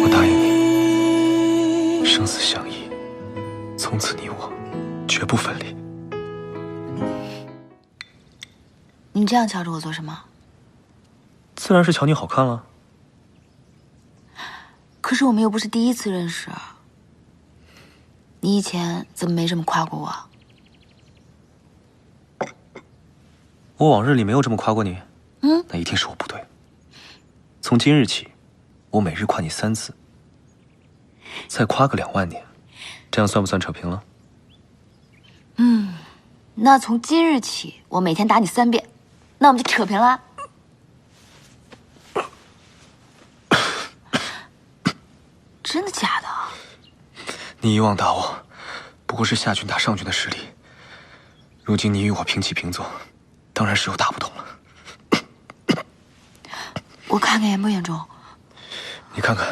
我答应你，生死相依，从此你我绝不分离。你这样瞧着我做什么？自然是瞧你好看了。可是我们又不是第一次认识，你以前怎么没这么夸过我？我往日里没有这么夸过你。那一定是我不对。从今日起，我每日夸你3次，再夸个2万年，这样算不算扯平了？那从今日起，我每天打你3遍，那我们就扯平了。真的假的？你以往打我，不过是下军打上军的实力。如今你与我平起平坐，当然是有大不同了。我看看严不严重？你看看。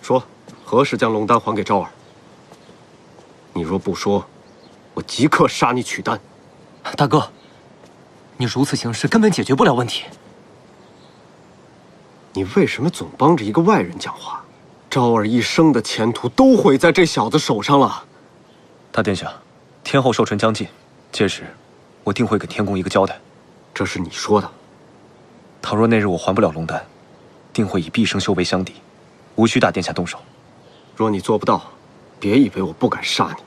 说，何时将龙丹还给昭儿？你若不说，我即刻杀你取丹。大哥，你如此行事根本解决不了问题。你为什么总帮着一个外人讲话？昭儿一生的前途都毁在这小子手上了。大殿下，天后寿辰将近，届时我定会给天宫一个交代。这是你说的。倘若那日我还不了龙丹，定会以毕生修为相抵，无需大殿下动手。若你做不到，别以为我不敢杀你。